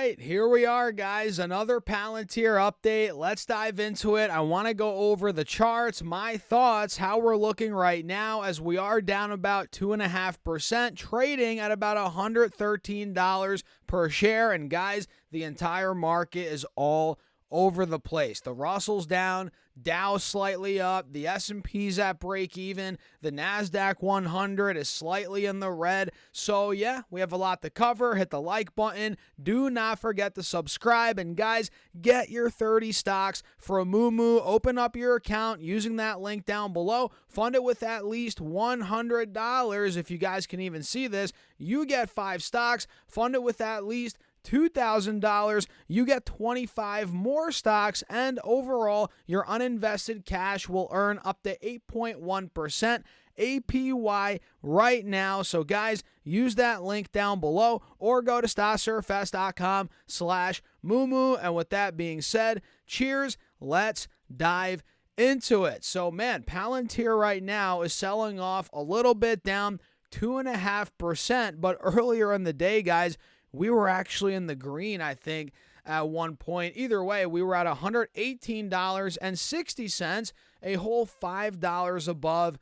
right, here we are, guys. Another Palantir update. Let's dive into it. I want to go over the charts, my thoughts, how we're looking right now as we are down about 2.5%, trading at about $113 per share. And guys, the entire market is all over the place. The Russell's down, Dow slightly up, the S&P's at break even, the NASDAQ 100 is slightly in the red. So yeah, we have a lot to cover. Hit the like button. Do not forget to subscribe. And guys, get your 30 stocks from Moomoo. Open up your account using that link down below. Fund it with at least $100. If you guys can even see this, you get 5 stocks. Fund it with at least $2,000, you get 25 more stocks, and overall, your uninvested cash will earn up to 8.1% APY right now. So guys, use that link down below or go to stocksurfest.com/Moomoo. And with that being said, cheers, let's dive into it. So man, Palantir right now is selling off a little bit down 2.5%, but earlier in the day, guys, we were actually in the green, I think, at one point. Either way, we were at $118.60, a whole $5 above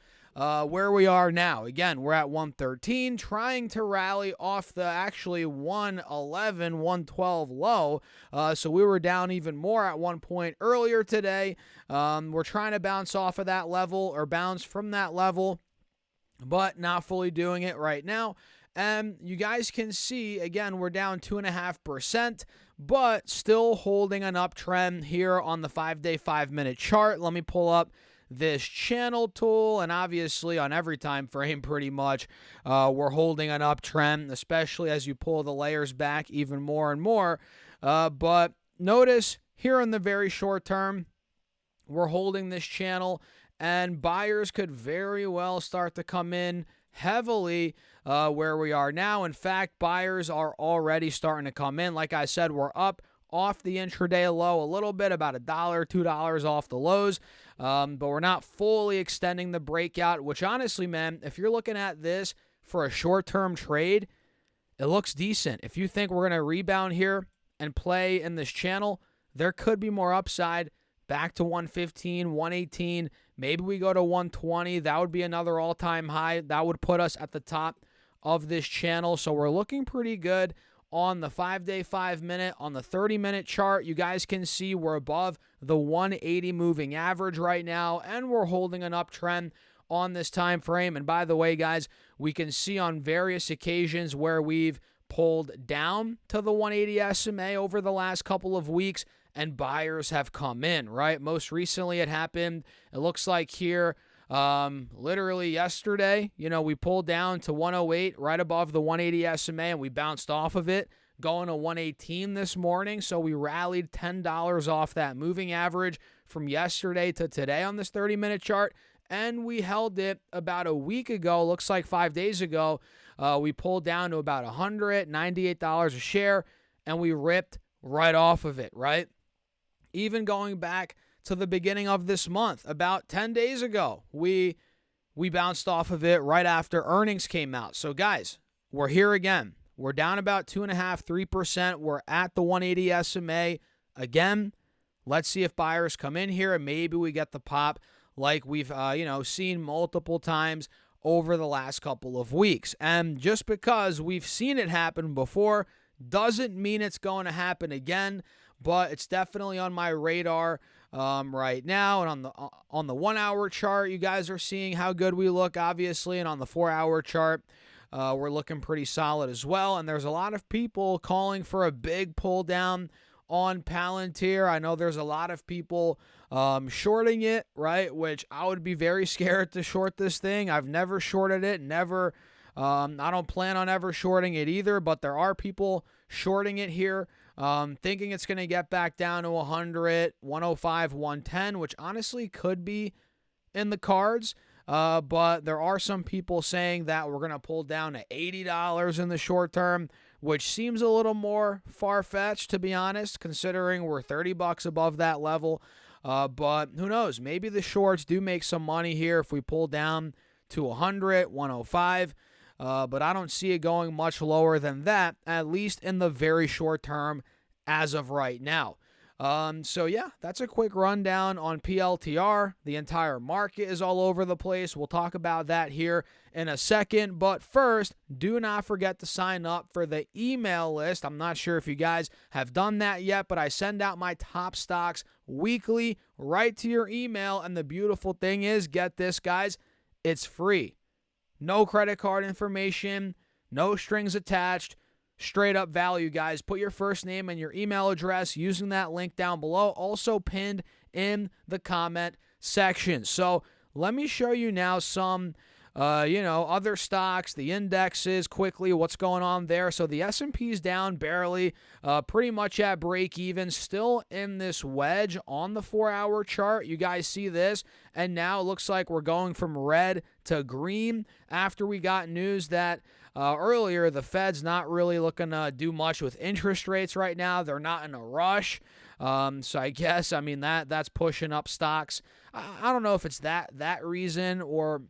where we are now. Again, we're at 113, trying to rally off the actually 111, 112 low. So we were down even more at one point earlier today. We're trying to bounce off of that level or bounce from that level, but not fully doing it right now. And you guys can see, again, we're down 2.5%, but still holding an uptrend here on the 5-day, 5-minute chart. Let me pull up this channel tool, and obviously on every time frame pretty much, we're holding an uptrend, especially as you pull the layers back even more and more. But notice here in the very short term, we're holding this channel, and buyers could very well start to come in heavily where we are now. In fact, buyers are already starting to come in. Like I said, we're up off the intraday low a little bit, about $1, $2 off the lows, but we're not fully extending the breakout, which honestly, man, if you're looking at this for a short-term trade, it looks decent. If you think we're going to rebound here and play in this channel, there could be more upside back to 115, 118. Maybe we go to 120. That would be another all-time high. That would put us at the top of this channel. So we're looking pretty good on the 5-day, 5-minute. On the 30-minute chart, you guys can see we're above the 180 moving average right now, and we're holding an uptrend on this time frame. And by the way, guys, we can see on various occasions where we've pulled down to the 180 SMA over the last couple of weeks, and buyers have come in, right? Most recently it happened, it looks like here, literally yesterday, we pulled down to 108, right above the 180 SMA, and we bounced off of it, going to 118 this morning. So we rallied $10 off that moving average from yesterday to today on this 30-minute chart, and we held it about a week ago, looks like 5 days ago. We pulled down to about $198 a share, and we ripped right off of it, right? Even going back to the beginning of this month, about 10 days ago, we bounced off of it right after earnings came out. So guys, we're here again. We're down about 2.5%, 3%. We're at the 180 SMA again. Let's see if buyers come in here and maybe we get the pop like we've seen multiple times over the last couple of weeks. And just because we've seen it happen before doesn't mean it's going to happen again. But it's definitely on my radar right now. And on the 1-hour chart, you guys are seeing how good we look, obviously. And on the 4-hour chart, we're looking pretty solid as well. And there's a lot of people calling for a big pull down on Palantir. I know there's a lot of people shorting it, right? Which I would be very scared to short this thing. I've never shorted it, never. I don't plan on ever shorting it either, but there are people shorting it here, thinking it's going to get back down to 100, 105, 110, which honestly could be in the cards. But there are some people saying that we're going to pull down to $80 in the short term, which seems a little more far-fetched, to be honest, considering we're $30 above that level. But who knows? Maybe the shorts do make some money here if we pull down to 100, 105. but I don't see it going much lower than that, at least in the very short term as of right now. So yeah, that's a quick rundown on PLTR. The entire market is all over the place. We'll talk about that here in a second. But first, do not forget to sign up for the email list. I'm not sure if you guys have done that yet, but I send out my top stocks weekly right to your email. And the beautiful thing is, get this, guys, it's free. No credit card information, no strings attached. Straight up value, guys. Put your first name and your email address using that link down below, also pinned in the comment section. So let me show you now some other stocks, the indexes, quickly, what's going on there. So the S&P's down barely, pretty much at break even, still in this wedge on the 4-hour chart. You guys see this, and now it looks like we're going from red to green after we got news that earlier the Fed's not really looking to do much with interest rates right now. They're not in a rush. So I guess, that's pushing up stocks. I don't know if it's that reason, or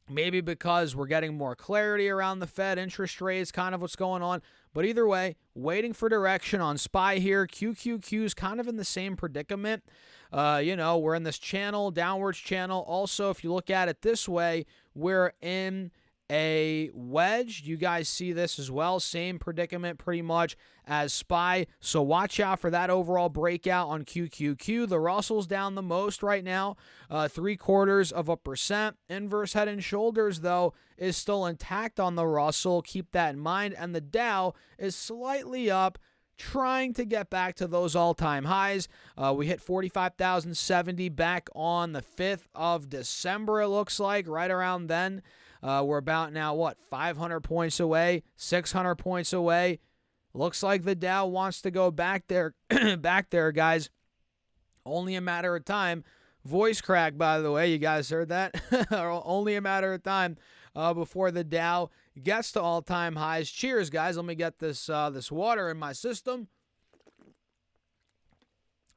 maybe because we're getting more clarity around the Fed interest rates, kind of what's going on. But either way, waiting for direction on SPY here. QQQ's kind of in the same predicament. We're in this channel, downwards channel. Also, if you look at it this way, we're in a wedge. You guys see this as well. Same predicament pretty much as SPY. So watch out for that overall breakout on QQQ. The Russell's down the most right now, 0.75%. Inverse head and shoulders, though, is still intact on the Russell. Keep that in mind. And the Dow is slightly up, trying to get back to those all-time highs. We hit 45,070 back on the 5th of December, it looks like, right around then. We're about now, 500 points away, 600 points away. Looks like the Dow wants to go back there, guys. Only a matter of time. Voice crack, by the way. You guys heard that? Only a matter of time before the Dow gets to all-time highs. Cheers, guys. Let me get this water in my system.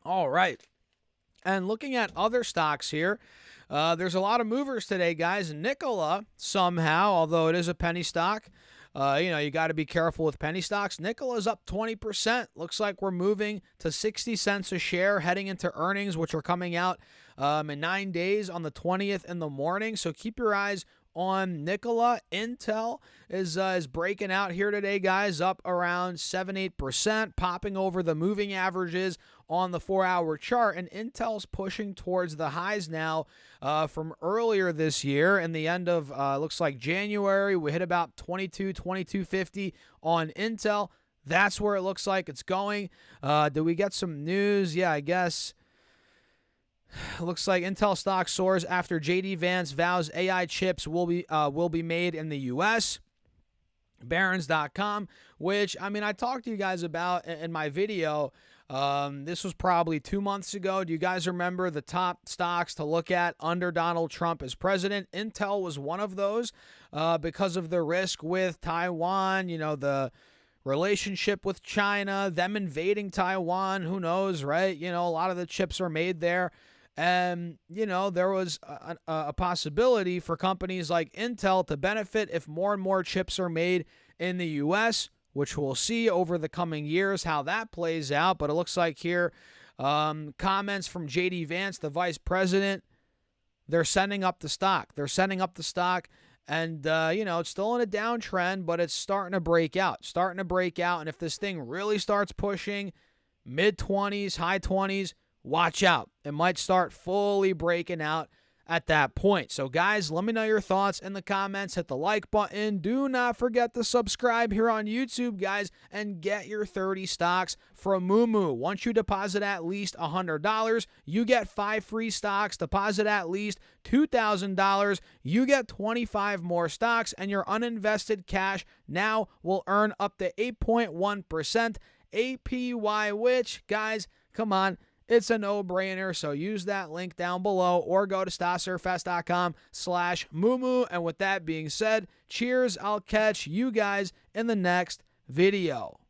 All right. And looking at other stocks here, there's a lot of movers today, guys. Nikola, somehow, although it is a penny stock, you got to be careful with penny stocks. Nikola's up 20%. Looks like we're moving to 60 cents a share, heading into earnings, which are coming out in 9 days on the 20th in the morning. So keep your eyes on Nikola. Intel is breaking out here today, guys, up around 7-8%, popping over the moving averages on the 4-hour chart, and Intel's pushing towards the highs now from earlier this year. In the end of looks like January, we hit about 22.50 on Intel. That's where it looks like it's going. Do we get some news? Yeah, I guess. Looks like Intel stock soars after JD Vance vows AI chips will be made in the U.S. Barron's.com, which, I talked to you guys about in my video. This was probably 2 months ago. Do you guys remember the top stocks to look at under Donald Trump as president? Intel was one of those because of the risk with Taiwan, the relationship with China, them invading Taiwan. Who knows, right? A lot of the chips are made there. And, there was a possibility for companies like Intel to benefit if more and more chips are made in the U.S., which we'll see over the coming years how that plays out. But it looks like here, comments from JD Vance, the vice president, they're sending up the stock. And, it's still in a downtrend, but it's starting to break out. And if this thing really starts pushing mid-20s, high 20s, watch out. It might start fully breaking out at that point. So, guys, let me know your thoughts in the comments. Hit the like button. Do not forget to subscribe here on YouTube, guys, and get your 30 stocks from Moomoo. Once you deposit at least $100, you get 5 free stocks. Deposit at least $2,000, you get 25 more stocks, and your uninvested cash now will earn up to 8.1% APY, which, guys, come on, it's a no-brainer, so use that link down below or go to stocksurfest.com/Moomoo. And with that being said, cheers. I'll catch you guys in the next video.